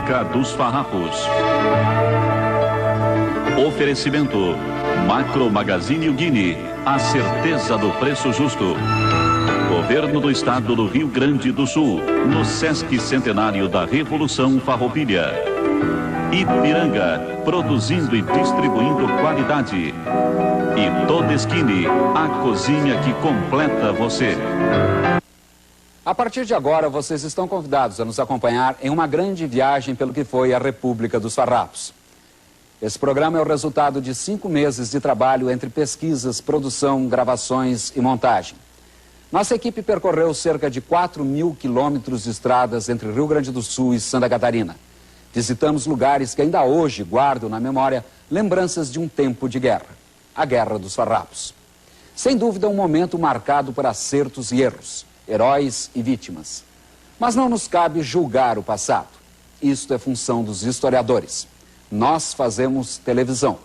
República dos Farrapos. Oferecimento Macro Magazine Guine, a certeza do preço justo. Governo do Estado do Rio Grande do Sul, no Sesc Centenário da Revolução Farroupilha. Ipiranga, produzindo e distribuindo qualidade. E Todeskine, a cozinha que completa você. A partir de agora, vocês estão convidados a nos acompanhar em uma grande viagem pelo que foi a República dos Farrapos. Esse programa é o resultado de 5 meses de trabalho entre pesquisas, produção, gravações e montagem. Nossa equipe percorreu cerca de 4.000 quilômetros de estradas entre Rio Grande do Sul e Santa Catarina. Visitamos lugares que ainda hoje guardam na memória lembranças de um tempo de guerra, a Guerra dos Farrapos. Sem dúvida, um momento marcado por acertos e erros, heróis e vítimas. Mas não nos cabe julgar o passado. Isto é função dos historiadores. Nós fazemos televisão,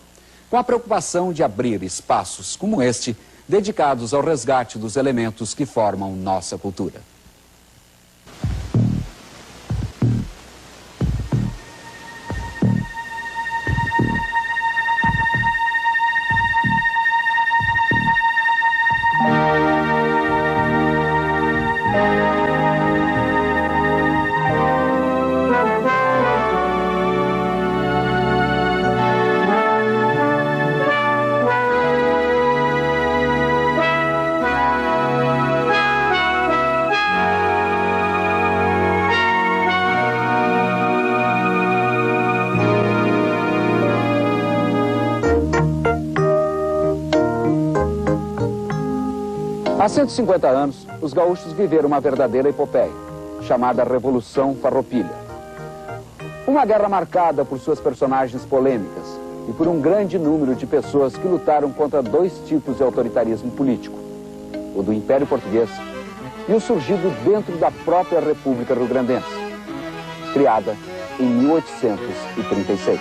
com a preocupação de abrir espaços como este, dedicados ao resgate dos elementos que formam nossa cultura. Há 150 anos, os gaúchos viveram uma verdadeira epopeia, chamada Revolução Farroupilha. Uma guerra marcada por suas personagens polêmicas e por um grande número de pessoas que lutaram contra 2 tipos de autoritarismo político, o do Império Português e o surgido dentro da própria República Rio-Grandense, criada em 1836.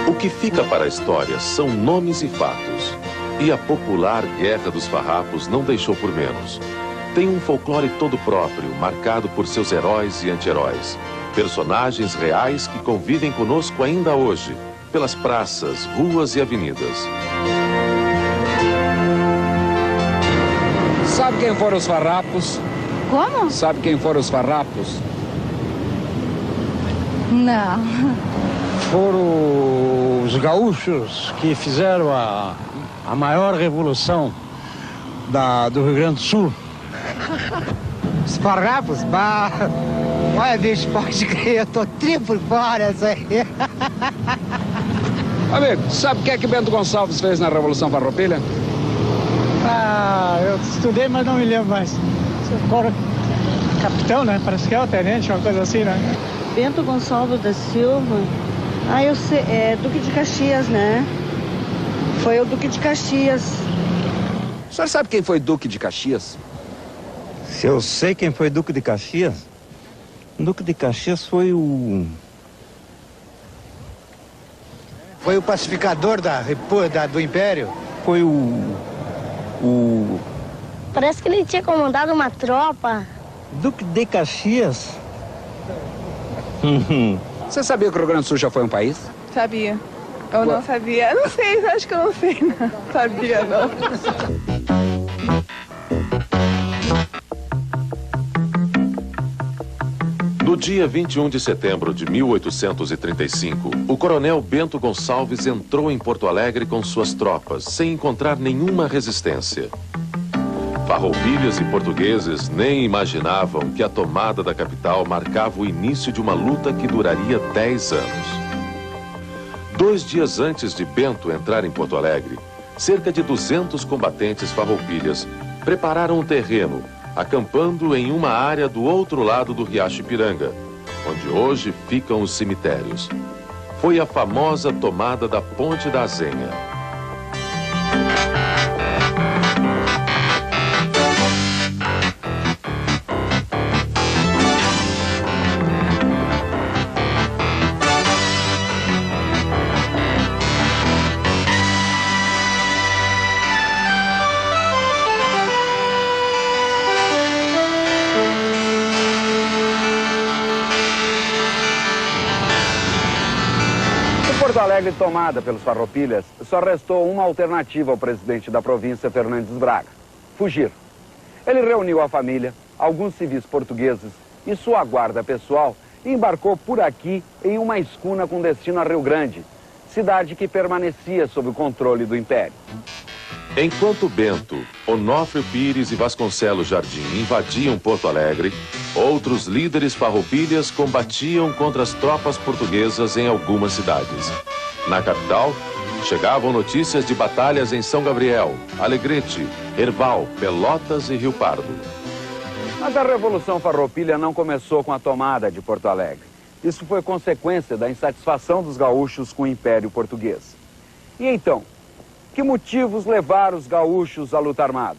O que fica para a história são nomes e fatos. E a popular Guerra dos Farrapos não deixou por menos. Tem um folclore todo próprio, marcado por seus heróis e anti-heróis. Personagens reais que convivem conosco ainda hoje, pelas praças, ruas e avenidas. Sabe quem foram os Farrapos? Como? Sabe quem foram os Farrapos? Não. Foram os gaúchos que fizeram a maior revolução do Rio Grande do Sul. Os Farrapos? Bah, olha, bicho, pode crer, eu tô triplo fora isso aí. Amigo, sabe o que é que Bento Gonçalves fez na Revolução Farroupilha? Ah, eu estudei, mas não me lembro mais. Agora, capitão, né? Parece que é o tenente, uma coisa assim, né? Bento Gonçalves da Silva. Ah, eu sei, é Duque de Caxias, né? Foi o Duque de Caxias. O senhor sabe quem foi Duque de Caxias? Se eu sei quem foi Duque de Caxias? Duque de Caxias foi o... Foi o pacificador do Império? Foi o... Parece que ele tinha comandado uma tropa. Duque de Caxias? Você sabia que o Rio Grande do Sul já foi um país? Sabia. Eu não sabia. Não sei, acho que eu não sei, não. Sabia, não. No dia 21 de setembro de 1835, o coronel Bento Gonçalves entrou em Porto Alegre com suas tropas, sem encontrar nenhuma resistência. Farroupilhas e portugueses nem imaginavam que a tomada da capital marcava o início de uma luta que duraria 10 anos. 2 dias antes de Bento entrar em Porto Alegre, cerca de 200 combatentes farroupilhas prepararam um terreno, acampando em uma área do outro lado do Riacho Ipiranga, onde hoje ficam os cemitérios. Foi a famosa tomada da Ponte da Azenha. Porto Alegre tomada pelos farroupilhas, só restou uma alternativa ao presidente da província, Fernandes Braga: fugir. Ele reuniu a família, alguns civis portugueses e sua guarda pessoal e embarcou por aqui em uma escuna com destino a Rio Grande, cidade que permanecia sob o controle do Império. Enquanto Bento, Onofre Pires e Vasconcelos Jardim invadiam Porto Alegre, outros líderes farroupilhas combatiam contra as tropas portuguesas em algumas cidades. Na capital, chegavam notícias de batalhas em São Gabriel, Alegrete, Herval, Pelotas e Rio Pardo. Mas a Revolução Farroupilha não começou com a tomada de Porto Alegre. Isso foi consequência da insatisfação dos gaúchos com o Império Português. E então, que motivos levaram os gaúchos à luta armada?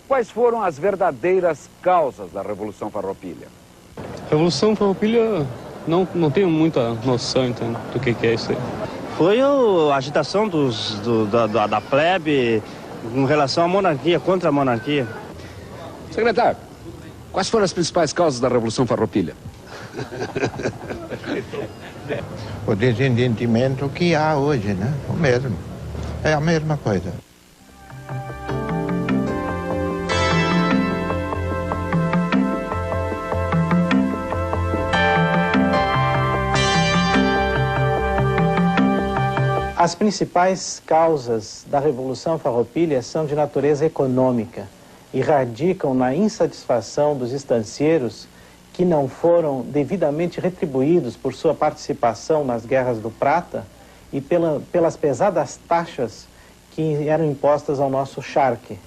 Quais foram as verdadeiras causas da Revolução Farroupilha? Revolução Farroupilha, não tenho muita noção então, do que é isso aí. Foi a agitação da plebe em relação à monarquia, contra a monarquia. Secretário, quais foram as principais causas da Revolução Farroupilha? O desentendimento que há hoje, né? O mesmo. É a mesma coisa. As principais causas da Revolução Farroupilha são de natureza econômica e radicam na insatisfação dos estancieiros que não foram devidamente retribuídos por sua participação nas guerras do Prata e pelas pesadas taxas que eram impostas ao nosso charque.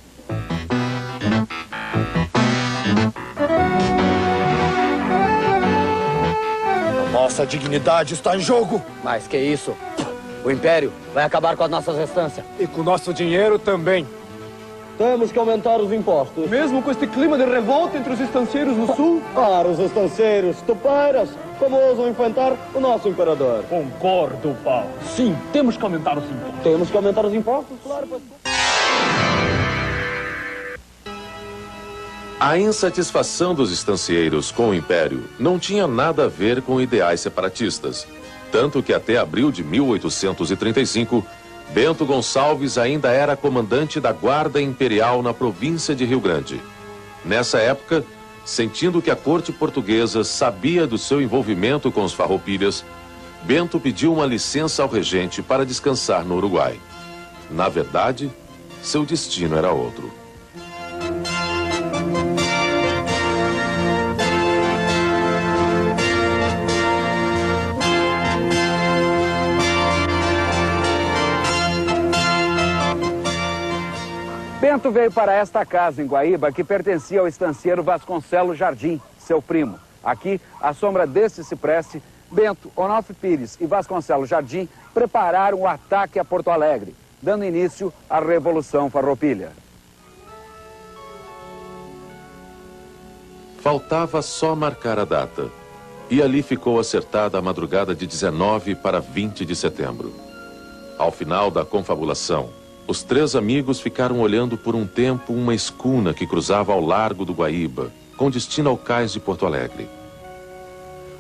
Nossa dignidade está em jogo. Mas que isso? O Império vai acabar com as nossas estâncias. E com o nosso dinheiro também. Temos que aumentar os impostos. Mesmo com este clima de revolta entre os estancieiros no sul? Para os estancieiros, tupairas, como ousam enfrentar o nosso imperador? Concordo, Paulo. Sim, temos que aumentar os impostos. Temos que aumentar os impostos, claro. A insatisfação dos estancieiros com o Império não tinha nada a ver com ideais separatistas. Tanto que até abril de 1835, Bento Gonçalves ainda era comandante da Guarda Imperial na província de Rio Grande. Nessa época, sentindo que a corte portuguesa sabia do seu envolvimento com os farroupilhas, Bento pediu uma licença ao regente para descansar no Uruguai. Na verdade, seu destino era outro. Bento veio para esta casa em Guaíba, que pertencia ao estancieiro Vasconcelos Jardim, seu primo. Aqui, à sombra deste cipreste, Bento, Onofre Pires e Vasconcelos Jardim prepararam o ataque a Porto Alegre, dando início à Revolução Farroupilha. Faltava só marcar a data. E ali ficou acertada a madrugada de 19 para 20 de setembro. Ao final da confabulação, os três amigos ficaram olhando por um tempo uma escuna que cruzava ao largo do Guaíba, com destino ao cais de Porto Alegre.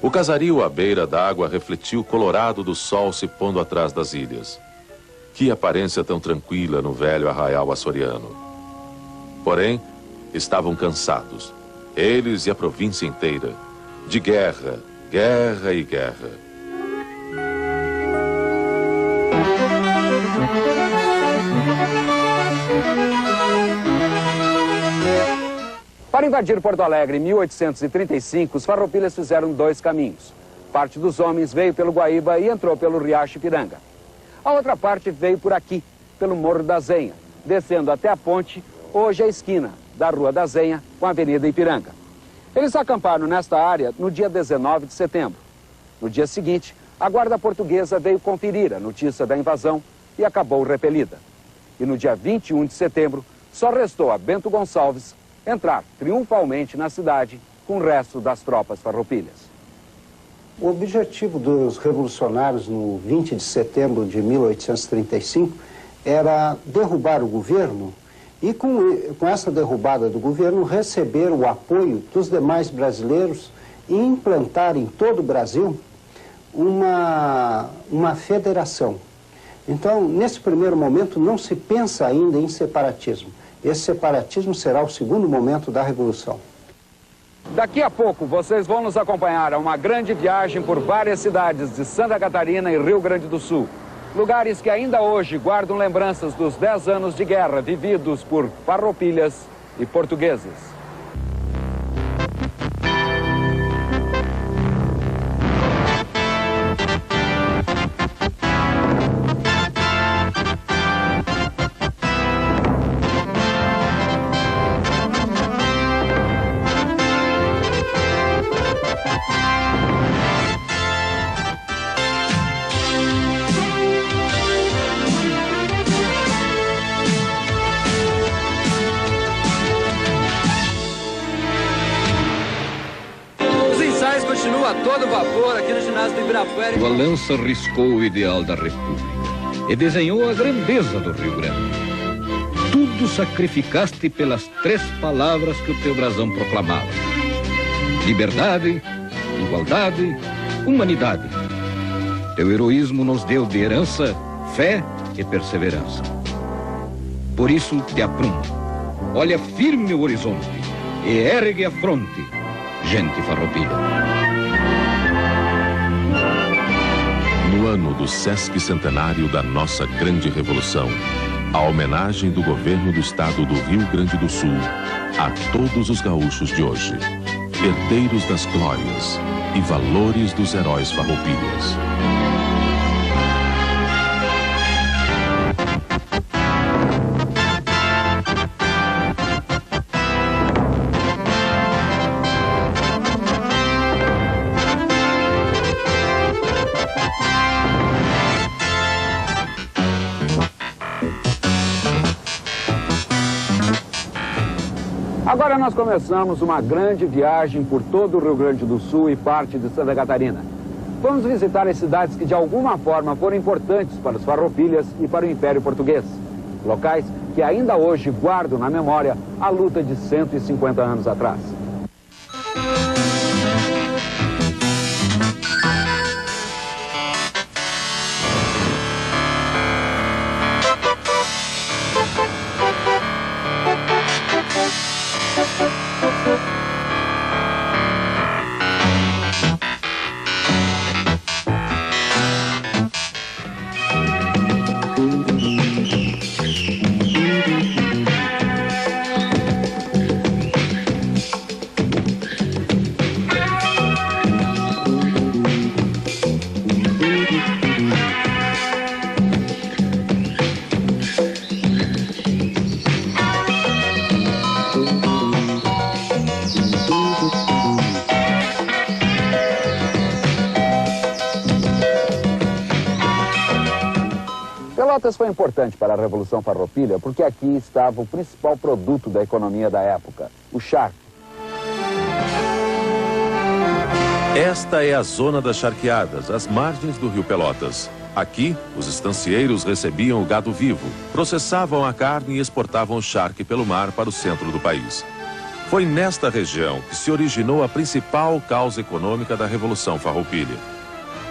O casario à beira da água refletia o colorado do sol se pondo atrás das ilhas. Que aparência tão tranquila no velho arraial açoriano. Porém, estavam cansados, eles e a província inteira, de guerra, guerra e guerra. Para invadir Porto Alegre em 1835, os farroupilhas fizeram 2 caminhos. Parte dos homens veio pelo Guaíba e entrou pelo Riacho Ipiranga. A outra parte veio por aqui, pelo Morro da Zenha, descendo até a ponte, hoje a esquina da Rua da Zenha com a Avenida Ipiranga. Eles acamparam nesta área no dia 19 de setembro. No dia seguinte, a guarda portuguesa veio conferir a notícia da invasão e acabou repelida. E no dia 21 de setembro, só restou a Bento Gonçalves entrar triunfalmente na cidade com o resto das tropas farroupilhas. O objetivo dos revolucionários no 20 de setembro de 1835 era derrubar o governo e com essa derrubada do governo receber o apoio dos demais brasileiros e implantar em todo o Brasil uma federação. Então, nesse primeiro momento, não se pensa ainda em separatismo. Esse separatismo será o segundo momento da Revolução. Daqui a pouco, vocês vão nos acompanhar a uma grande viagem por várias cidades de Santa Catarina e Rio Grande do Sul. Lugares que ainda hoje guardam lembranças dos 10 anos de guerra vividos por farroupilhas e portugueses. Continua a todo vapor aqui no ginásio do Ibirapuera. Valença riscou o ideal da República e desenhou a grandeza do Rio Grande. Tudo sacrificaste pelas 3 palavras que o teu brasão proclamava: liberdade, igualdade, humanidade. Teu heroísmo nos deu de herança fé e perseverança. Por isso te aprumo. Olha firme o horizonte e ergue a fronte, gente farroupilha. No ano do Sesc Centenário da nossa grande revolução, a homenagem do governo do estado do Rio Grande do Sul a todos os gaúchos de hoje, herdeiros das glórias e valores dos heróis farroupilhas. Agora nós começamos uma grande viagem por todo o Rio Grande do Sul e parte de Santa Catarina. Vamos visitar as cidades que de alguma forma foram importantes para os farroupilhas e para o Império Português. Locais que ainda hoje guardam na memória a luta de 150 anos atrás. Pelotas foi importante para a Revolução Farroupilha porque aqui estava o principal produto da economia da época, o charque. Esta é a zona das charqueadas, às margens do rio Pelotas. Aqui, os estancieiros recebiam o gado vivo, processavam a carne e exportavam o charque pelo mar para o centro do país. Foi nesta região que se originou a principal causa econômica da Revolução Farroupilha.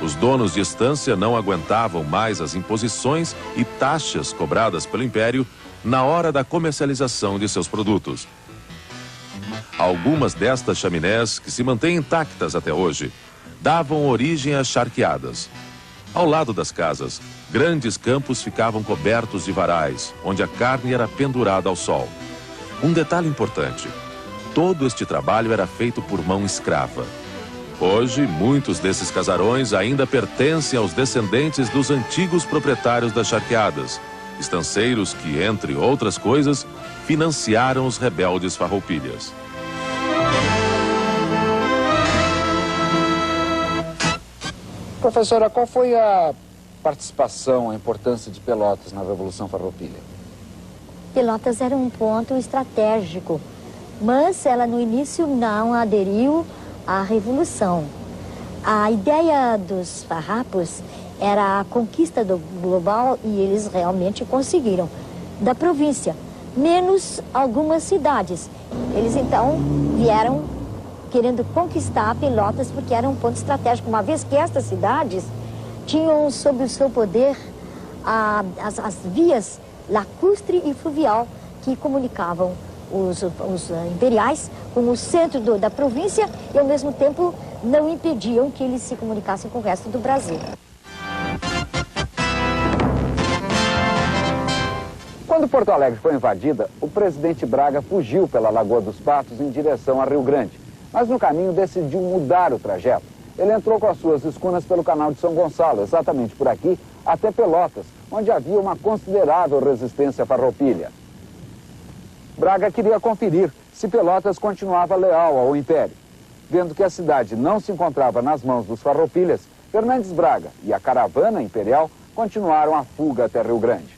Os donos de estância não aguentavam mais as imposições e taxas cobradas pelo Império na hora da comercialização de seus produtos. Algumas destas chaminés, que se mantêm intactas até hoje, davam origem às charqueadas. Ao lado das casas, grandes campos ficavam cobertos de varais, onde a carne era pendurada ao sol. Um detalhe importante: todo este trabalho era feito por mão escrava. Hoje, muitos desses casarões ainda pertencem aos descendentes dos antigos proprietários das charqueadas, estanceiros que, entre outras coisas, financiaram os rebeldes farroupilhas. Professora, qual foi a participação, a importância de Pelotas na Revolução Farroupilha? Pelotas era um ponto estratégico, mas ela no início não aderiu à Revolução. A ideia dos farrapos era a conquista do global e eles realmente conseguiram, da província, menos algumas cidades. Eles então vieram querendo conquistar Pelotas porque era um ponto estratégico, uma vez que estas cidades tinham sob o seu poder as vias lacustre e fluvial que comunicavam os imperiais com o centro da província e ao mesmo tempo não impediam que eles se comunicassem com o resto do Brasil. Quando Porto Alegre foi invadida, o presidente Braga fugiu pela Lagoa dos Patos em direção a Rio Grande. Mas no caminho decidiu mudar o trajeto. Ele entrou com as suas escunas pelo canal de São Gonçalo, exatamente por aqui, até Pelotas, onde havia uma considerável resistência farroupilha. Braga queria conferir se Pelotas continuava leal ao Império. Vendo que a cidade não se encontrava nas mãos dos farroupilhas, Fernandes Braga e a caravana imperial continuaram a fuga até Rio Grande.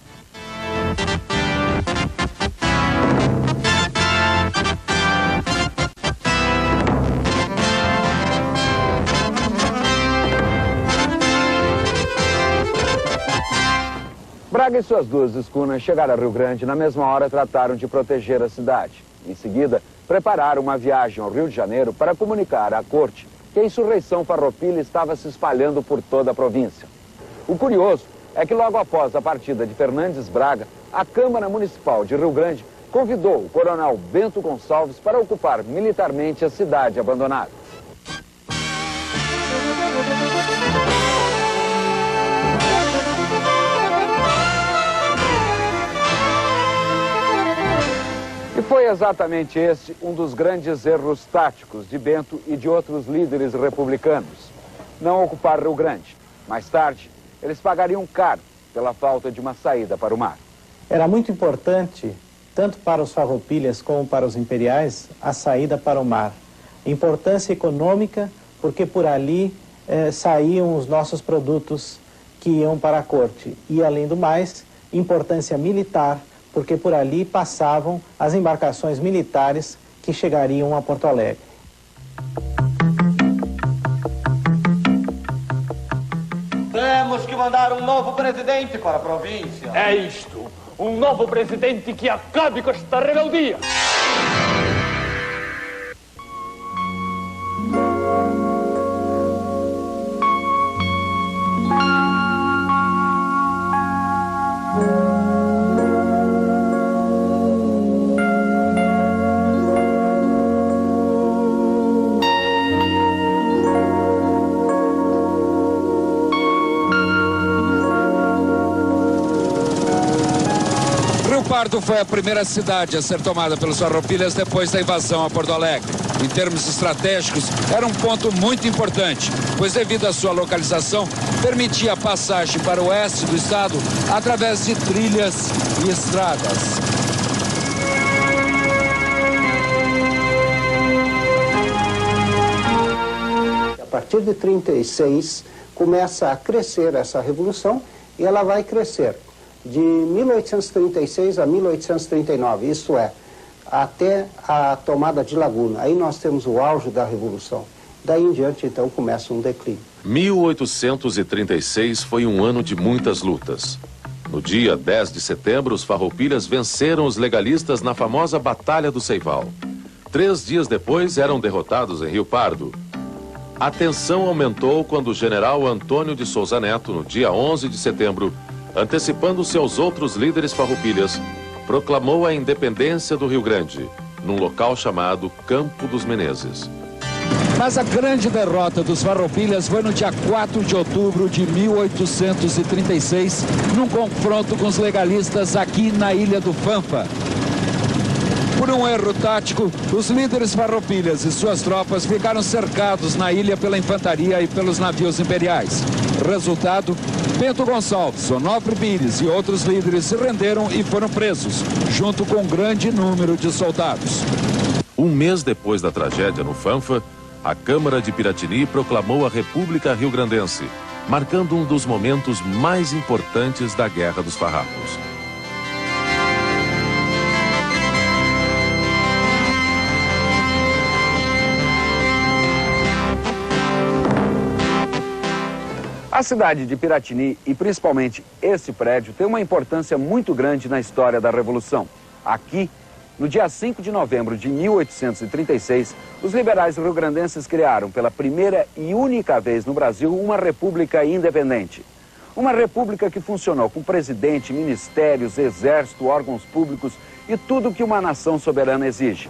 Braga e suas duas escunas chegaram a Rio Grande. Na mesma hora trataram de proteger a cidade. Em seguida, prepararam uma viagem ao Rio de Janeiro para comunicar à corte que a insurreição farroupilha estava se espalhando por toda a província. O curioso é que logo após a partida de Fernandes Braga, a Câmara Municipal de Rio Grande convidou o coronel Bento Gonçalves para ocupar militarmente a cidade abandonada. E foi exatamente esse um dos grandes erros táticos de Bento e de outros líderes republicanos. Não ocupar Rio Grande. Mais tarde, eles pagariam caro pela falta de uma saída para o mar. Era muito importante, tanto para os farroupilhas como para os imperiais, a saída para o mar. Importância econômica, porque por ali saíam os nossos produtos que iam para a corte. E, além do mais, importância militar, porque por ali passavam as embarcações militares que chegariam a Porto Alegre. Temos que mandar um novo presidente para a província. É isto, um novo presidente que acabe com esta rebeldia. Pardo foi a primeira cidade a ser tomada pelos farroupilhas depois da invasão a Porto Alegre. Em termos estratégicos, era um ponto muito importante, pois devido à sua localização, permitia a passagem para o oeste do estado através de trilhas e estradas. A partir de 1936, começa a crescer essa revolução e ela vai crescer de 1836 a 1839, isto é, até a tomada de Laguna. Aí nós temos o auge da Revolução. Daí em diante, então, começa um declínio. 1836 foi um ano de muitas lutas. No dia 10 de setembro, os farroupilhas venceram os legalistas na famosa Batalha do Ceival. 3 dias depois, eram derrotados em Rio Pardo. A tensão aumentou quando o general Antônio de Souza Neto, no dia 11 de setembro, antecipando-se aos outros líderes farroupilhas, proclamou a independência do Rio Grande, num local chamado Campo dos Menezes. Mas a grande derrota dos Farroupilhas foi no dia 4 de outubro de 1836, num confronto com os legalistas aqui na Ilha do Fanfa. Por um erro tático, os líderes farroupilhas e suas tropas ficaram cercados na ilha pela infantaria e pelos navios imperiais. Resultado, Bento Gonçalves, Onofre Pires e outros líderes se renderam e foram presos, junto com um grande número de soldados. Um mês depois da tragédia no Fanfa, a Câmara de Piratini proclamou a República Rio-Grandense, marcando um dos momentos mais importantes da Guerra dos Farrapos. A cidade de Piratini, e principalmente esse prédio, tem uma importância muito grande na história da Revolução. Aqui, no dia 5 de novembro de 1836, os liberais rio-grandenses criaram pela primeira e única vez no Brasil uma república independente. Uma república que funcionou com presidente, ministérios, exército, órgãos públicos e tudo que uma nação soberana exige.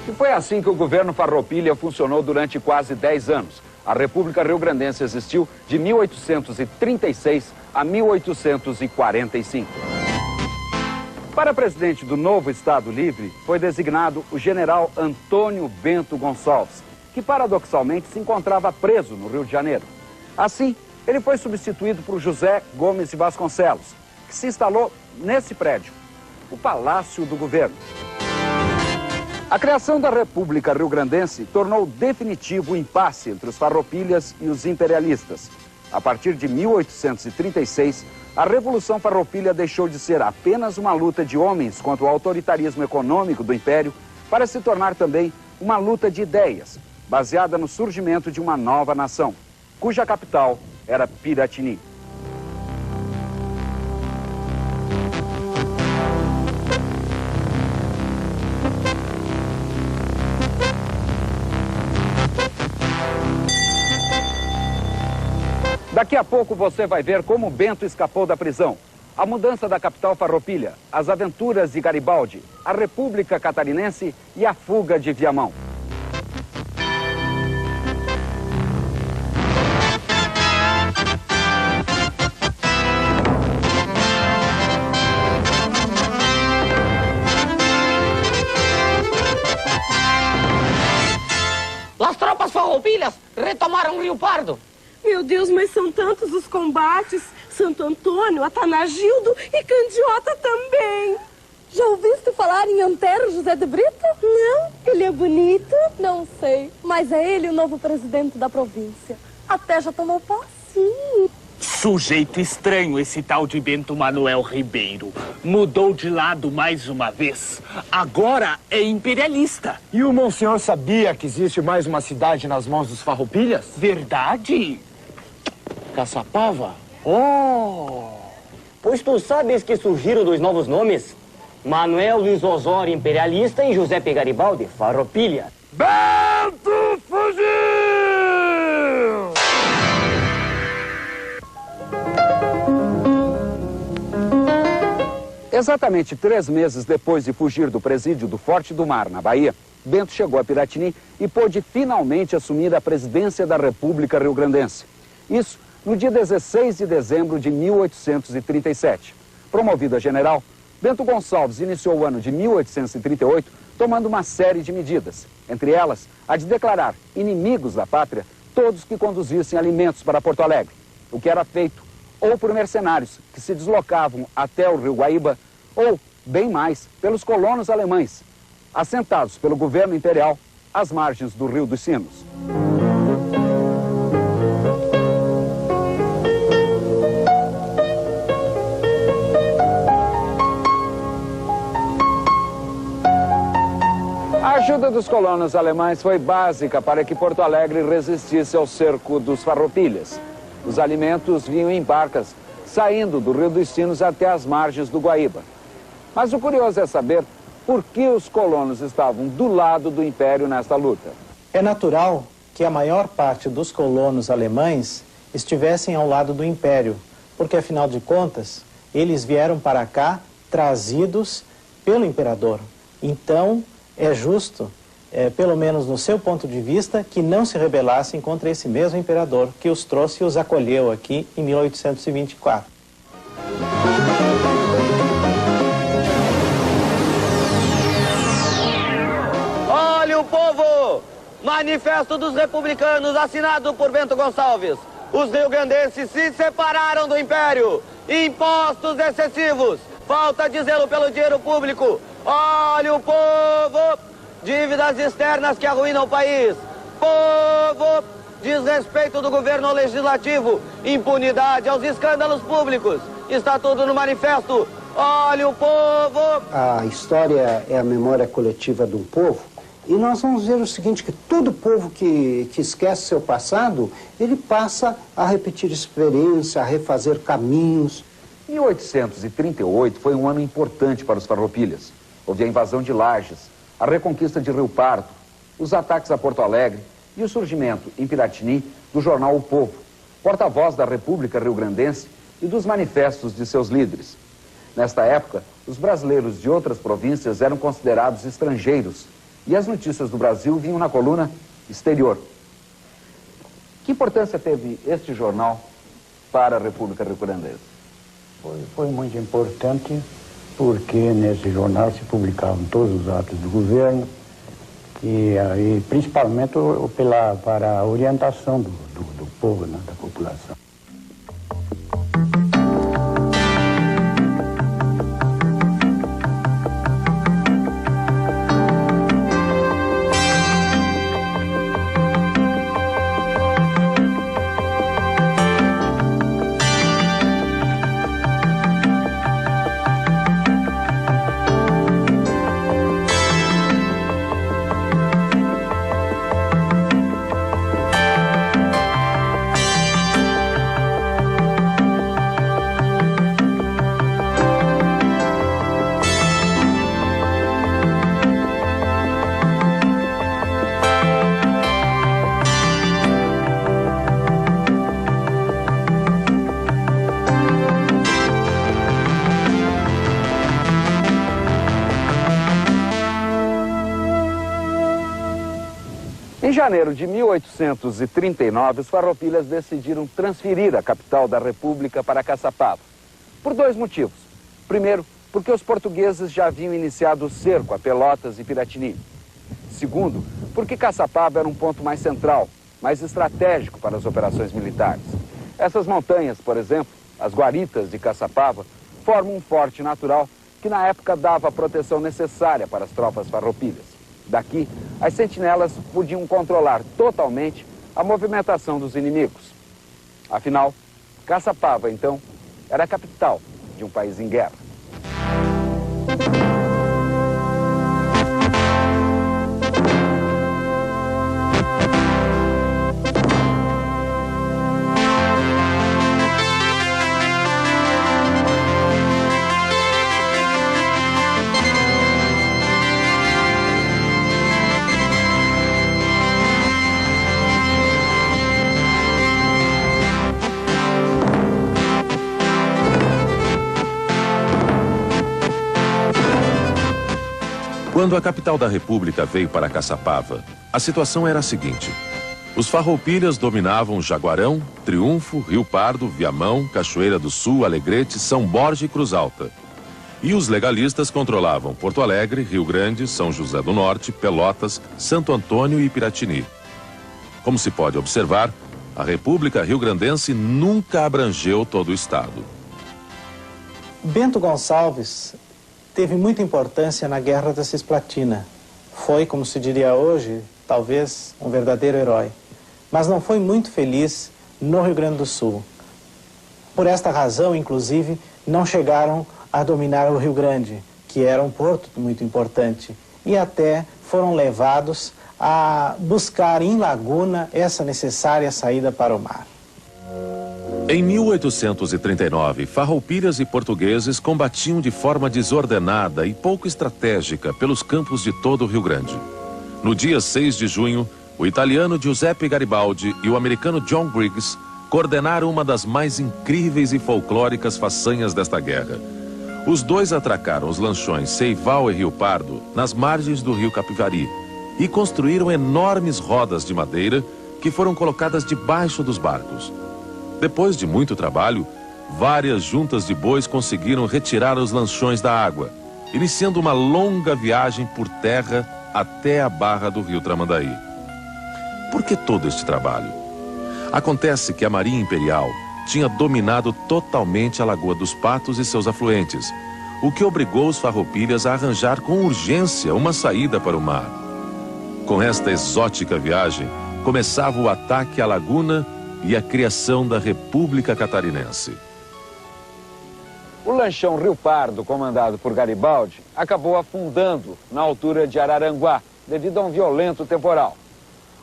E foi assim que o governo Farroupilha funcionou durante quase 10 anos. A República Rio-Grandense existiu de 1836 a 1845. Para presidente do novo Estado Livre, foi designado o general Antônio Bento Gonçalves, que paradoxalmente se encontrava preso no Rio de Janeiro. Assim, ele foi substituído por José Gomes de Vasconcelos, que se instalou nesse prédio, o Palácio do Governo. A criação da República Rio-Grandense tornou definitivo o impasse entre os farroupilhas e os imperialistas. A partir de 1836, a Revolução Farroupilha deixou de ser apenas uma luta de homens contra o autoritarismo econômico do Império para se tornar também uma luta de ideias, baseada no surgimento de uma nova nação, cuja capital era Piratini. Daqui a pouco você vai ver como Bento escapou da prisão, a mudança da capital Farroupilha, as aventuras de Garibaldi, a República Catarinense e a fuga de Viamão. As tropas farroupilhas retomaram Rio Pardo. Meu Deus, mas são tantos os combates. Santo Antônio, Atanagildo e Candiota também. Já ouviste falar em Antero José de Brito? Não, ele é bonito. Não sei, mas é ele o novo presidente da província. Até já tomou posse. Sim. Sujeito estranho esse tal de Bento Manuel Ribeiro. Mudou de lado mais uma vez. Agora é imperialista. E o monsenhor sabia que existe mais uma cidade nas mãos dos farroupilhas? Verdade? Caçapava? Oh! Pois tu sabes que surgiram dois novos nomes? Manuel Luiz Osório, imperialista, e José P. Garibaldi, farroupilha. Bento fugiu! Exatamente 3 meses depois de fugir do presídio do Forte do Mar, na Bahia, Bento chegou a Piratini e pôde finalmente assumir a presidência da República Rio-Grandense. Isso no dia 16 de dezembro de 1837. Promovido a general, Bento Gonçalves iniciou o ano de 1838 tomando uma série de medidas, entre elas a de declarar inimigos da pátria todos que conduzissem alimentos para Porto Alegre, o que era feito ou por mercenários que se deslocavam até o Rio Guaíba, ou, bem mais, pelos colonos alemães, assentados pelo governo imperial às margens do Rio dos Sinos. A ajuda dos colonos alemães foi básica para que Porto Alegre resistisse ao cerco dos farroupilhas. Os alimentos vinham em barcas, saindo do Rio dos Sinos até as margens do Guaíba. Mas o curioso é saber por que os colonos estavam do lado do Império nesta luta. É natural que a maior parte dos colonos alemães estivessem ao lado do Império, porque, afinal de contas, eles vieram para cá trazidos pelo imperador. Então, é justo, pelo menos no seu ponto de vista, que não se rebelassem contra esse mesmo imperador que os trouxe e os acolheu aqui em 1824. Olha o povo! Manifesto dos Republicanos assinado por Bento Gonçalves. Os rio-grandenses se separaram do Império. Impostos excessivos. Falta de zelo pelo dinheiro público. Olha o povo! Dívidas externas que arruinam o país. Povo! Desrespeito do governo ao legislativo. Impunidade aos escândalos públicos. Está tudo no manifesto. Olha o povo! A história é a memória coletiva de um povo. E nós vamos ver o seguinte, que todo povo que esquece seu passado, ele passa a repetir experiência, a refazer caminhos. 1838 foi um ano importante para os farroupilhas. Houve a invasão de Lages, a reconquista de Rio Pardo, os ataques a Porto Alegre e o surgimento, em Piratini, do jornal O Povo, porta-voz da República Rio-Grandense e dos manifestos de seus líderes. Nesta época, os brasileiros de outras províncias eram considerados estrangeiros e as notícias do Brasil vinham na coluna Exterior. Que importância teve este jornal para a República Rio-Grandense? Foi muito importante porque nesse jornal se publicavam todos os atos do governo e principalmente para a orientação do povo, né, da população. Em janeiro de 1839, os farroupilhas decidiram transferir a capital da República para Caçapava, por dois motivos. Primeiro, porque os portugueses já haviam iniciado o cerco a Pelotas e Piratini. Segundo, porque Caçapava era um ponto mais central, mais estratégico para as operações militares. Essas montanhas, por exemplo, as guaritas de Caçapava, formam um forte natural que na época dava a proteção necessária para as tropas farroupilhas. Daqui, as sentinelas podiam controlar totalmente a movimentação dos inimigos. Afinal, Caçapava, então, era a capital de um país em guerra. Quando a capital da República veio para Caçapava, a situação era a seguinte. Os farroupilhas dominavam Jaguarão, Triunfo, Rio Pardo, Viamão, Cachoeira do Sul, Alegrete, São Borja e Cruz Alta. E os legalistas controlavam Porto Alegre, Rio Grande, São José do Norte, Pelotas, Santo Antônio e Piratini. Como se pode observar, a República Rio-Grandense nunca abrangeu todo o estado. Bento Gonçalves teve muita importância na Guerra da Cisplatina. Foi, como se diria hoje, talvez um verdadeiro herói. Mas não foi muito feliz no Rio Grande do Sul. Por esta razão, inclusive, não chegaram a dominar o Rio Grande, que era um porto muito importante, e até foram levados a buscar em Laguna essa necessária saída para o mar. Em 1839, farroupilhas e portugueses combatiam de forma desordenada e pouco estratégica pelos campos de todo o Rio Grande. No dia 6 de junho, o italiano Giuseppe Garibaldi e o americano John Briggs coordenaram uma das mais incríveis e folclóricas façanhas desta guerra. Os dois atracaram os lanchões Seival e Rio Pardo nas margens do rio Capivari e construíram enormes rodas de madeira que foram colocadas debaixo dos barcos. Depois de muito trabalho, várias juntas de bois conseguiram retirar os lanchões da água, iniciando uma longa viagem por terra até a barra do rio Tramandaí. Por que todo este trabalho? Acontece que a Marinha Imperial tinha dominado totalmente a Lagoa dos Patos e seus afluentes, o que obrigou os farroupilhas a arranjar com urgência uma saída para o mar. Com esta exótica viagem, começava o ataque à laguna e a criação da República Catarinense. O lanchão Rio Pardo, comandado por Garibaldi, acabou afundando na altura de Araranguá, devido a um violento temporal.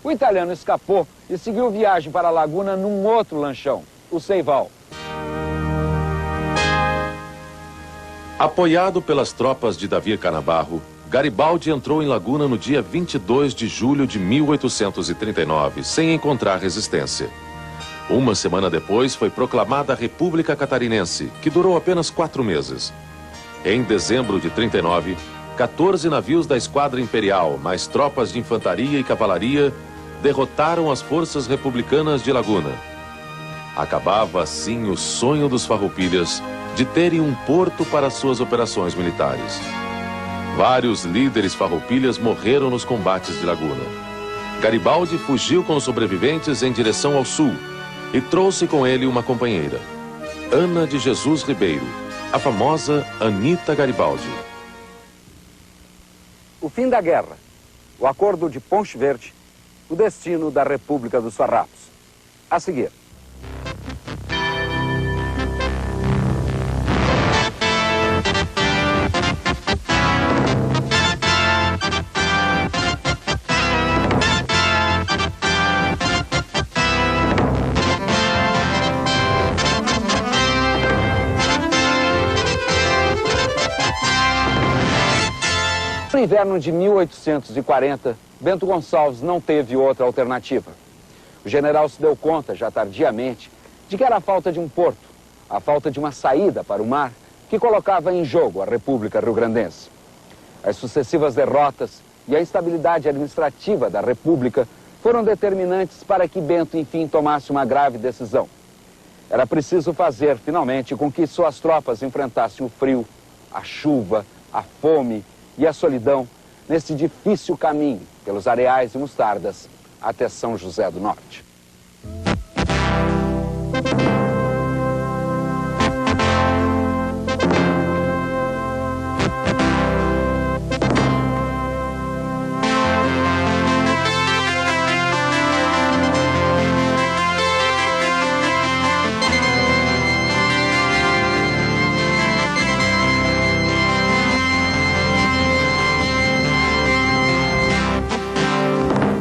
O italiano escapou e seguiu viagem para a laguna num outro lanchão, o Seival. Apoiado pelas tropas de Davi Canabarro, Garibaldi entrou em Laguna no dia 22 de julho de 1839, sem encontrar resistência. Uma semana depois foi proclamada a República Catarinense, que durou apenas 4 meses. Em dezembro de 39, 14 navios da Esquadra Imperial, mais tropas de infantaria e cavalaria, derrotaram as forças republicanas de Laguna. Acabava assim o sonho dos farroupilhas de terem um porto para suas operações militares. Vários líderes farroupilhas morreram nos combates de Laguna. Garibaldi fugiu com os sobreviventes em direção ao sul e trouxe com ele uma companheira, Ana de Jesus Ribeiro, a famosa Anita Garibaldi. O fim da guerra, o acordo de Ponte Verde, o destino da República dos Farrapos. A seguir. No inverno de 1840, Bento Gonçalves não teve outra alternativa. O general se deu conta, já tardiamente, de que era a falta de um porto, a falta de uma saída para o mar, que colocava em jogo a República Rio-Grandense. As sucessivas derrotas e a instabilidade administrativa da República foram determinantes para que Bento, enfim, tomasse uma grave decisão. Era preciso fazer, finalmente, com que suas tropas enfrentassem o frio, a chuva, a fome e a solidão nesse difícil caminho pelos areais e mostardas até São José do Norte.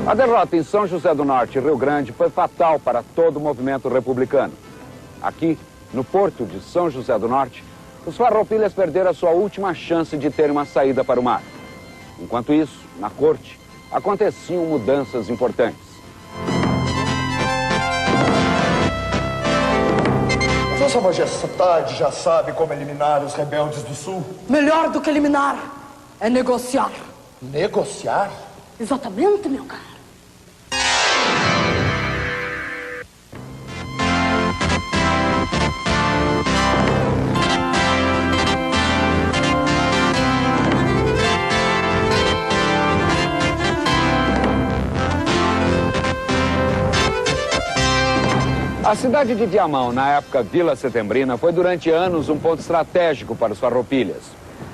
A derrota em São José do Norte e Rio Grande foi fatal para todo o movimento republicano. Aqui, no porto de São José do Norte, os farroupilhas perderam a sua última chance de ter uma saída para o mar. Enquanto isso, na corte, aconteciam mudanças importantes. Vossa Majestade já sabe como eliminar os rebeldes do Sul? Melhor do que eliminar é negociar. Negociar? Exatamente, meu caro. A cidade de Viamão, na época Vila Setembrina, foi durante anos um ponto estratégico para os farroupilhas.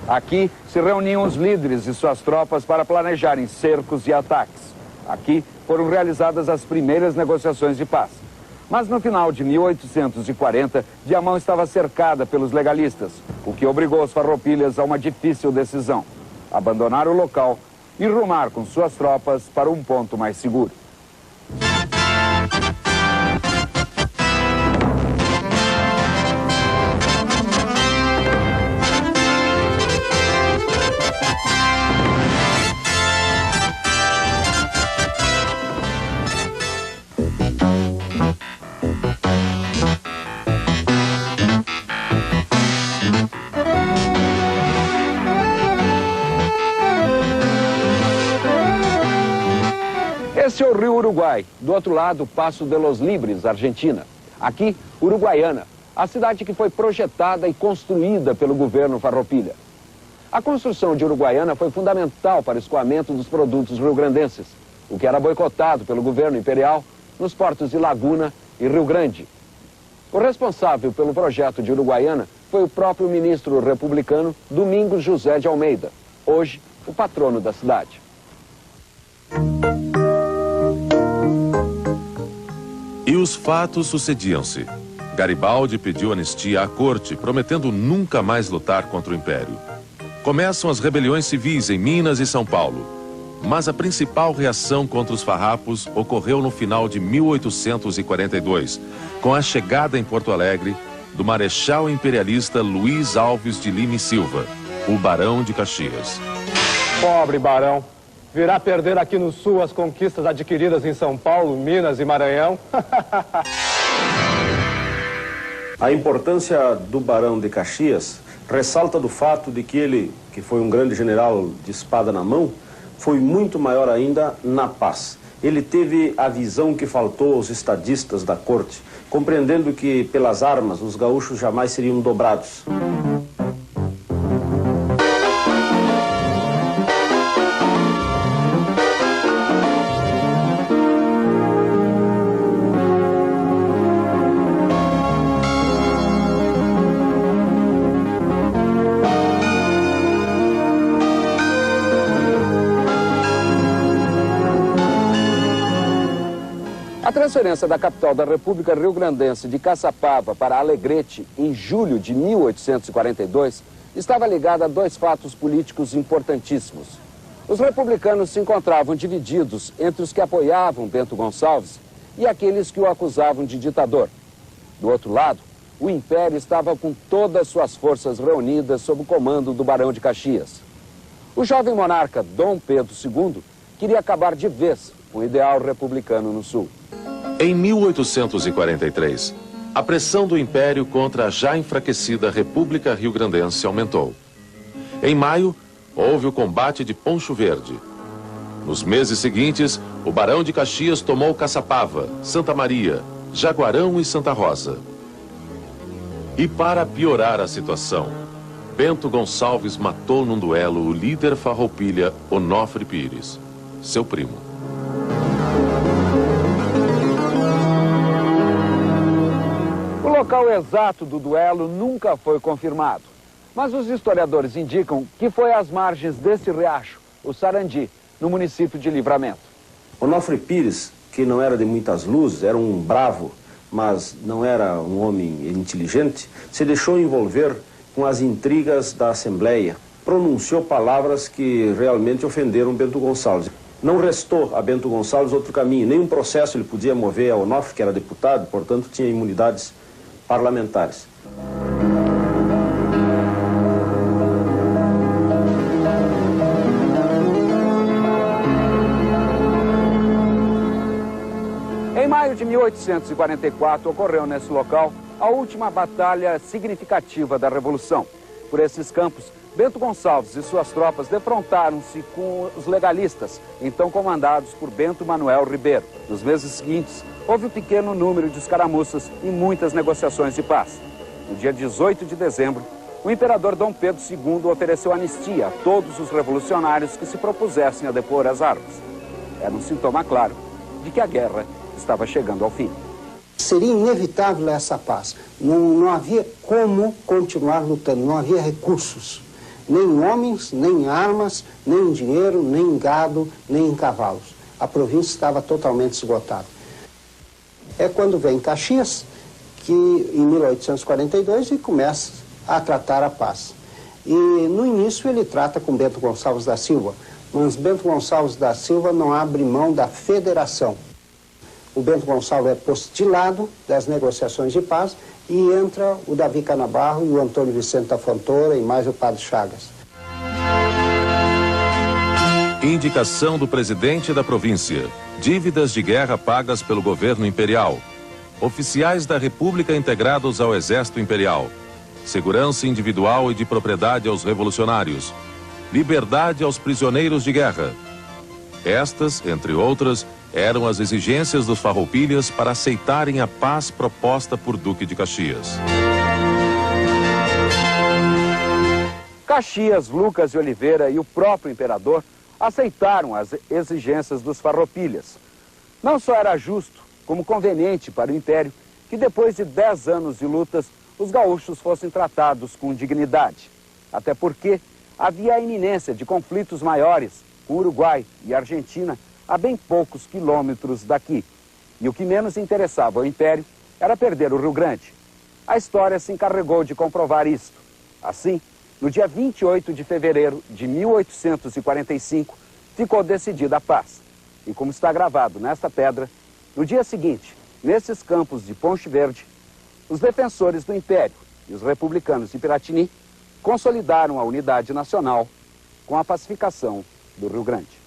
Aqui se reuniam os líderes e suas tropas para planejarem cercos e ataques. Aqui foram realizadas as primeiras negociações de paz. Mas no final de 1840, Viamão estava cercada pelos legalistas, o que obrigou os farroupilhas a uma difícil decisão: abandonar o local e rumar com suas tropas para um ponto mais seguro. Esse é o rio Uruguai, do outro lado, Passo de los Libres, Argentina. Aqui, Uruguaiana, a cidade que foi projetada e construída pelo governo Farroupilha. A construção de Uruguaiana foi fundamental para o escoamento dos produtos rio-grandenses, o que era boicotado pelo governo imperial nos portos de Laguna e Rio Grande. O responsável pelo projeto de Uruguaiana foi o próprio ministro republicano Domingos José de Almeida, hoje o patrono da cidade. E os fatos sucediam-se. Garibaldi pediu anistia à corte, prometendo nunca mais lutar contra o Império. Começam as rebeliões civis em Minas e São Paulo. Mas a principal reação contra os farrapos ocorreu no final de 1842, com a chegada em Porto Alegre do marechal imperialista Luiz Alves de Lima e Silva, o Barão de Caxias. Pobre Barão, virá perder aqui no Sul as conquistas adquiridas em São Paulo, Minas e Maranhão. A importância do Barão de Caxias ressalta do fato de que ele, que foi um grande general de espada na mão, foi muito maior ainda na paz. Ele teve a visão que faltou aos estadistas da corte, compreendendo que pelas armas os gaúchos jamais seriam dobrados. A transferência da capital da República Rio-Grandense de Caçapava para Alegrete em julho de 1842 estava ligada a dois fatos políticos importantíssimos. Os republicanos se encontravam divididos entre os que apoiavam Bento Gonçalves e aqueles que o acusavam de ditador. Do outro lado, o Império estava com todas suas forças reunidas sob o comando do Barão de Caxias. O jovem monarca Dom Pedro II queria acabar de vez com o ideal republicano no Sul. Em 1843, a pressão do Império contra a já enfraquecida República Rio-Grandense aumentou. Em maio, houve o combate de Poncho Verde. Nos meses seguintes, o Barão de Caxias tomou Caçapava, Santa Maria, Jaguarão e Santa Rosa. E para piorar a situação, Bento Gonçalves matou num duelo o líder farroupilha Onofre Pires, seu primo. O local exato do duelo nunca foi confirmado, mas os historiadores indicam que foi às margens desse riacho, o Sarandi, no município de Livramento. Onofre Pires, que não era de muitas luzes, era um bravo, mas não era um homem inteligente, se deixou envolver com as intrigas da Assembleia, pronunciou palavras que realmente ofenderam Bento Gonçalves. Não restou a Bento Gonçalves outro caminho, nenhum processo ele podia mover a Onofre, que era deputado, portanto tinha imunidades parlamentares. Em maio de 1844, ocorreu nesse local a última batalha significativa da Revolução. Por esses campos, Bento Gonçalves e suas tropas defrontaram-se com os legalistas, então comandados por Bento Manuel Ribeiro. Nos meses seguintes, houve um pequeno número de escaramuças e muitas negociações de paz. No dia 18 de dezembro, o imperador Dom Pedro II ofereceu anistia a todos os revolucionários que se propusessem a depor as armas. Era um sintoma claro de que a guerra estava chegando ao fim. Seria inevitável essa paz. Não havia como continuar lutando, não havia recursos. Nem homens, nem armas, nem dinheiro, nem gado, nem cavalos. A província estava totalmente esgotada. É quando vem Caxias, que em 1842 ele começa a tratar a paz. E no início ele trata com Bento Gonçalves da Silva, mas Bento Gonçalves da Silva não abre mão da federação. O Bento Gonçalves é postilado das negociações de paz e entra o Davi Canabarro e o Antônio Vicente da Fontoura e mais o Padre Chagas. Indicação do presidente da província. Dívidas de guerra pagas pelo governo imperial. Oficiais da República integrados ao Exército Imperial. Segurança individual e de propriedade aos revolucionários. Liberdade aos prisioneiros de guerra. Estas, entre outras, Eram as exigências dos farroupilhas para aceitarem a paz proposta por Duque de Caxias. Caxias, Lucas de Oliveira e o próprio imperador aceitaram as exigências dos farroupilhas. Não só era justo, como conveniente para o império que depois de 10 anos de lutas, os gaúchos fossem tratados com dignidade. Até porque havia a iminência de conflitos maiores com Uruguai e Argentina a bem poucos quilômetros daqui. E o que menos interessava ao império era perder o Rio Grande. A história se encarregou de comprovar isto. Assim, no dia 28 de fevereiro de 1845, ficou decidida a paz. E como está gravado nesta pedra, no dia seguinte, nesses campos de Ponche Verde, os defensores do Império e os republicanos de Piratini consolidaram a unidade nacional com a pacificação do Rio Grande.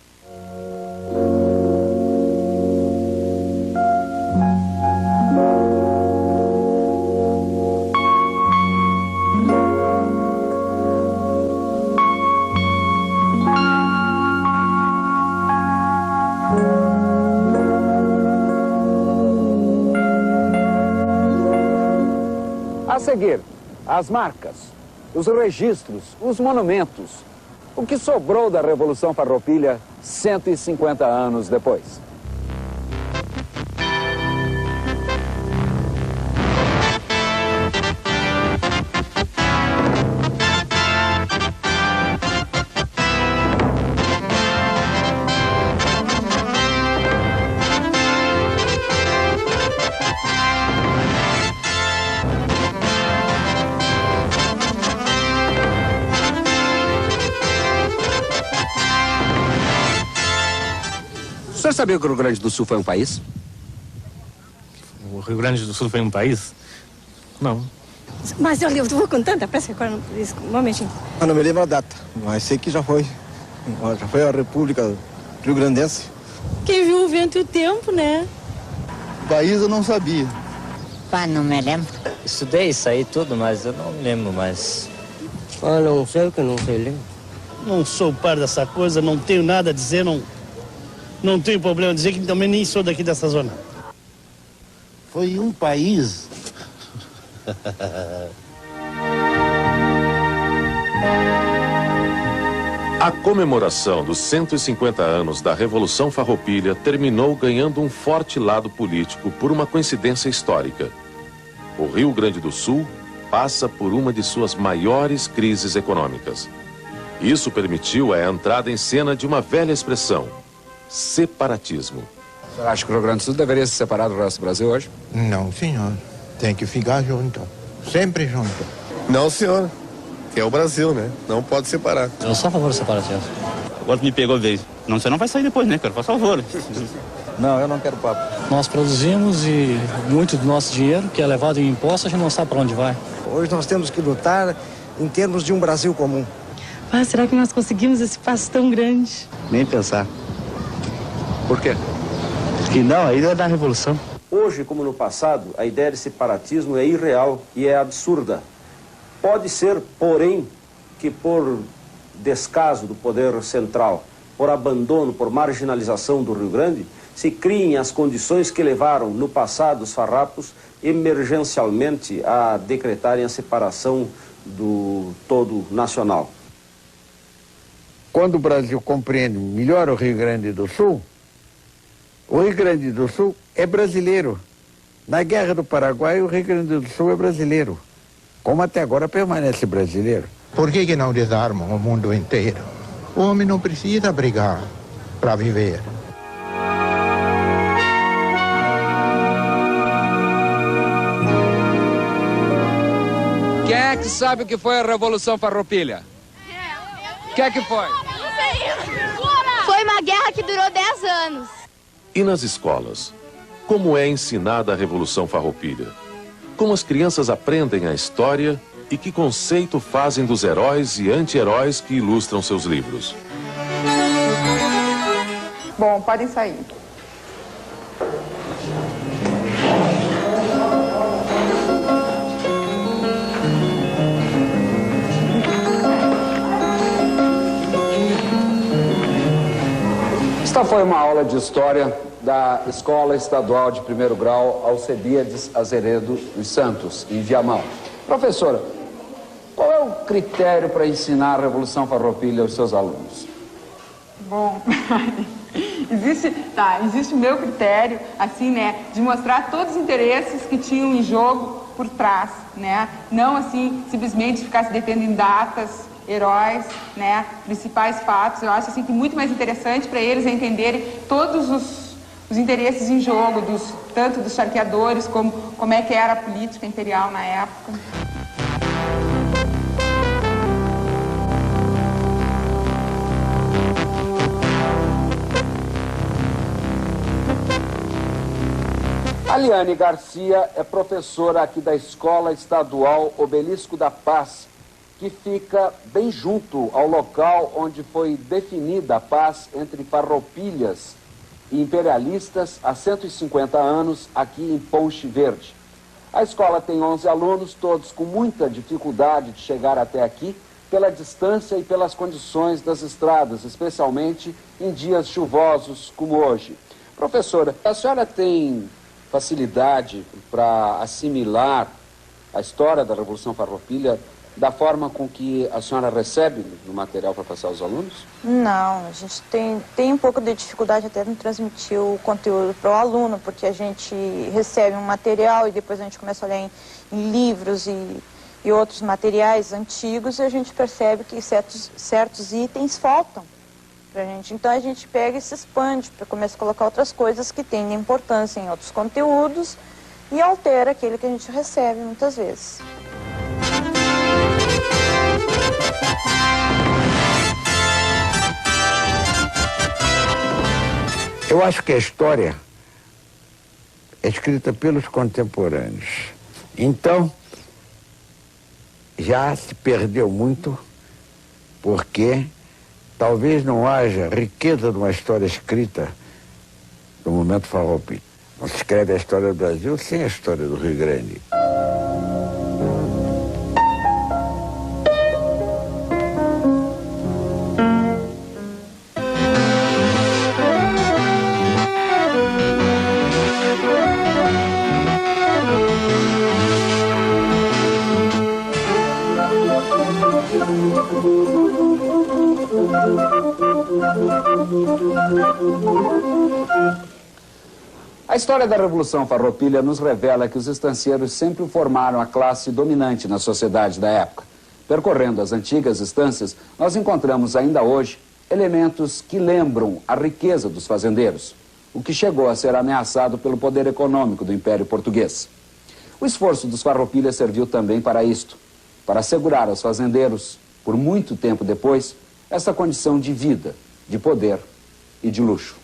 A seguir, as marcas, os registros, os monumentos, o que sobrou da Revolução Farroupilha 150 anos depois. O senhor sabia que o Rio Grande do Sul foi um país? O Rio Grande do Sul foi um país? Não. Mas olha, eu vou contando, parece que agora um momentinho. Eu não me lembro a data, mas sei que já foi a República Rio Grandense. Quem viu o vento e o tempo, né? O país eu não sabia. Pá, não me lembro. Estudei isso aí tudo, mas eu não me lembro mais. Ah, não sei o que não sei, lembro. Não sou par dessa coisa, não tenho nada a dizer, não tenho problema em dizer que também nem sou daqui dessa zona. Foi um país. A comemoração dos 150 anos da Revolução Farroupilha terminou ganhando um forte lado político por uma coincidência histórica. O Rio Grande do Sul passa por uma de suas maiores crises econômicas. Isso permitiu a entrada em cena de uma velha expressão: separatismo. O senhor acha que o Rio Grande do Sul deveria se separar do resto do Brasil hoje? Não, senhor. Tem que ficar junto. Sempre junto. Não, senhor. Que é o Brasil, né? Não pode separar. Eu sou a favor da separação. Agora me pegou a vez. Não, você não vai sair depois, né, cara? Por favor. Não, eu não quero papo. Nós produzimos e muito do nosso dinheiro, que é levado em impostos, a gente não sabe para onde vai. Hoje nós temos que lutar em termos de um Brasil comum. Ah, será que nós conseguimos esse passo tão grande? Nem pensar. Por quê? Porque não, a ideia da revolução. Hoje, como no passado, a ideia de separatismo é irreal e é absurda. Pode ser, porém, que por descaso do poder central, por abandono, por marginalização do Rio Grande, se criem as condições que levaram, no passado, os farrapos emergencialmente a decretarem a separação do todo nacional. Quando o Brasil compreende melhor o Rio Grande do Sul, o Rio Grande do Sul é brasileiro. Na Guerra do Paraguai, o Rio Grande do Sul é brasileiro, como até agora permanece brasileiro. Por que não desarmam o mundo inteiro? O homem não precisa brigar para viver. Quem é que sabe o que foi a Revolução Farroupilha? Quem é que foi? Foi uma guerra que durou 10 anos. E nas escolas? Como é ensinada a Revolução Farroupilha? Como as crianças aprendem a história e que conceito fazem dos heróis e anti-heróis que ilustram seus livros? Bom, podem sair. Esta foi uma aula de história da Escola Estadual de Primeiro Grau Alcebiades Azeredo dos Santos, em Viamão. Professora, qual é o critério para ensinar a Revolução Farroupilha aos seus alunos? Bom, existe o meu critério, assim, né, de mostrar todos os interesses que tinham em jogo por trás, né? Não, assim, simplesmente ficar se detendo em datas, heróis, né, principais fatos. Eu acho, assim, que muito mais interessante para eles é entenderem todos os interesses em jogo, tanto dos charqueadores como é que era a política imperial na época. A Liane Garcia é professora aqui da Escola Estadual Obelisco da Paz, que fica bem junto ao local onde foi definida a paz entre farroupilhas e imperialistas há 150 anos, aqui em Ponche Verde. A escola tem 11 alunos, todos com muita dificuldade de chegar até aqui, pela distância e pelas condições das estradas, especialmente em dias chuvosos como hoje. Professora, a senhora tem facilidade para assimilar a história da Revolução Farroupilha da forma com que a senhora recebe no material para passar aos alunos? Não, a gente tem um pouco de dificuldade até em transmitir o conteúdo para o aluno, porque a gente recebe um material e depois a gente começa a olhar em livros e outros materiais antigos e a gente percebe que certos itens faltam pra gente. Então a gente pega e se expande para começar a colocar outras coisas que têm importância em outros conteúdos e altera aquele que a gente recebe muitas vezes. Eu acho que a história é escrita pelos contemporâneos. Então, já se perdeu muito, porque talvez não haja riqueza de uma história escrita no momento farroupilha. Não se escreve a história do Brasil sem a história do Rio Grande. A história da Revolução Farroupilha nos revela que os estancieiros sempre formaram a classe dominante na sociedade da época. Percorrendo as antigas estâncias, nós encontramos ainda hoje elementos que lembram a riqueza dos fazendeiros, o que chegou a ser ameaçado pelo poder econômico do Império Português. O esforço dos Farroupilha serviu também para isto, para assegurar aos fazendeiros, por muito tempo depois, essa condição de vida, de poder e de luxo.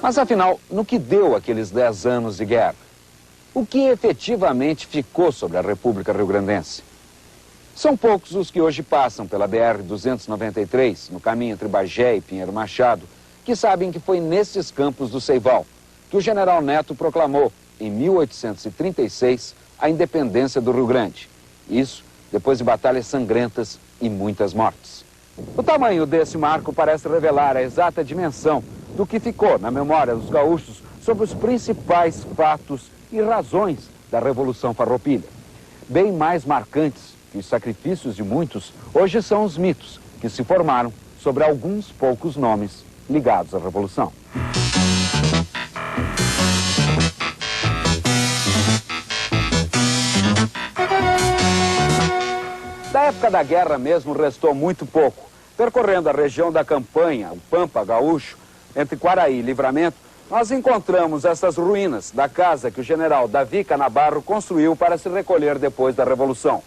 Mas afinal, no que deu aqueles 10 anos de guerra? O que efetivamente ficou sobre a República Rio-Grandense? São poucos os que hoje passam pela BR-293, no caminho entre Bagé e Pinheiro Machado, que sabem que foi nestes campos do Seival que o general Neto proclamou, em 1836, a independência do Rio Grande. Isso depois de batalhas sangrentas e muitas mortes. O tamanho desse marco parece revelar a exata dimensão do que ficou na memória dos gaúchos sobre os principais fatos e razões da Revolução Farroupilha. Bem mais marcantes que os sacrifícios de muitos, hoje são os mitos que se formaram sobre alguns poucos nomes ligados à Revolução. Da época da guerra mesmo restou muito pouco. Percorrendo a região da campanha, o Pampa Gaúcho, entre Quaraí e Livramento, nós encontramos essas ruínas da casa que o general Davi Canabarro construiu para se recolher depois da Revolução.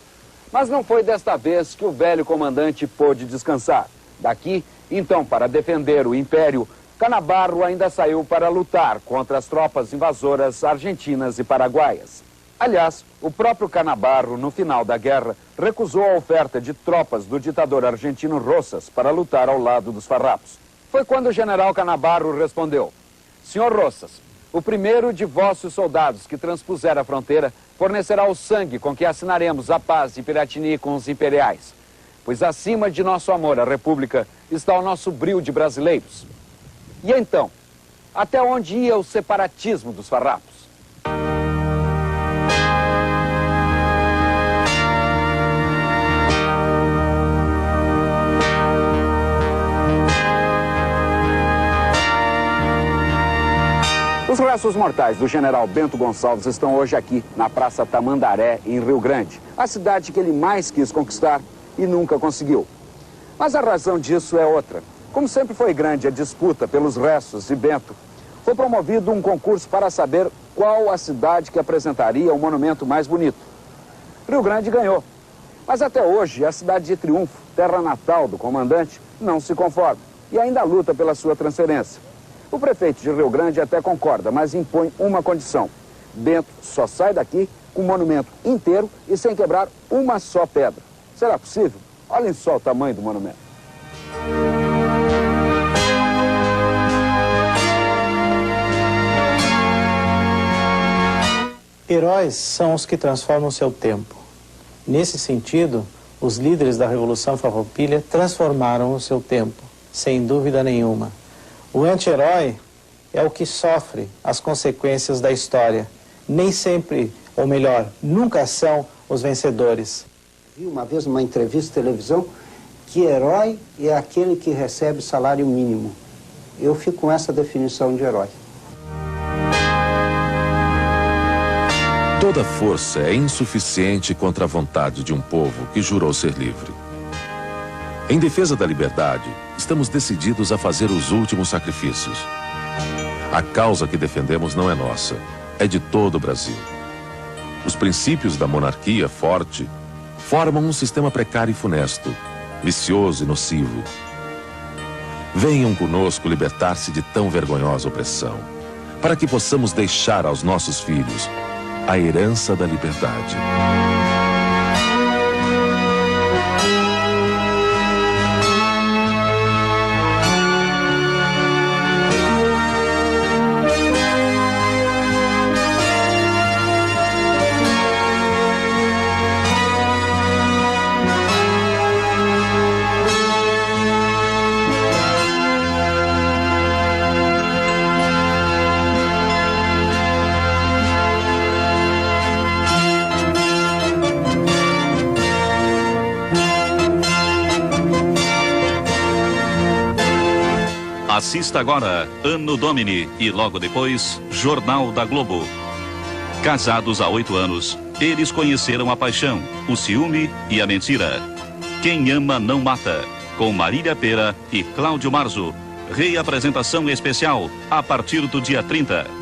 Mas não foi desta vez que o velho comandante pôde descansar. Daqui, então, para defender o Império, Canabarro ainda saiu para lutar contra as tropas invasoras argentinas e paraguaias. Aliás, o próprio Canabarro, no final da guerra, recusou a oferta de tropas do ditador argentino Rosas para lutar ao lado dos farrapos. Foi quando o general Canabarro respondeu: "Senhor Rosas, O primeiro de vossos soldados que transpuser a fronteira fornecerá o sangue com que assinaremos a paz de Piratini com os imperiais. Pois acima de nosso amor à República está o nosso brio de brasileiros. E então, até onde ia o separatismo dos farrapos? Os restos mortais do general Bento Gonçalves estão hoje aqui, na Praça Tamandaré, em Rio Grande, a cidade que ele mais quis conquistar e nunca conseguiu. Mas a razão disso é outra. Como sempre foi grande a disputa pelos restos de Bento, foi promovido um concurso para saber qual a cidade que apresentaria o monumento mais bonito. Rio Grande ganhou. Mas até hoje, a cidade de Triunfo, terra natal do comandante, não se conforma e ainda luta pela sua transferência. O prefeito de Rio Grande até concorda, mas impõe uma condição. Bento só sai daqui com o monumento inteiro e sem quebrar uma só pedra. Será possível? Olhem só o tamanho do monumento. Heróis são os que transformam o seu tempo. Nesse sentido, os líderes da Revolução Farroupilha transformaram o seu tempo, sem dúvida nenhuma. O anti-herói é o que sofre as consequências da história. Nem sempre, ou melhor, nunca são os vencedores. Vi uma vez numa entrevista de televisão que herói é aquele que recebe salário mínimo. Eu fico com essa definição de herói. Toda força é insuficiente contra a vontade de um povo que jurou ser livre. Em defesa da liberdade, estamos decididos a fazer os últimos sacrifícios. A causa que defendemos não é nossa, é de todo o Brasil. Os princípios da monarquia forte formam um sistema precário e funesto, vicioso e nocivo. Venham conosco libertar-se de tão vergonhosa opressão, para que possamos deixar aos nossos filhos a herança da liberdade. Assista agora Anno Domini e logo depois Jornal da Globo. Casados há 8 anos, eles conheceram a paixão, o ciúme e a mentira. Quem ama não mata, com Marília Pera e Cláudio Marzo. Reapresentação especial a partir do dia 30.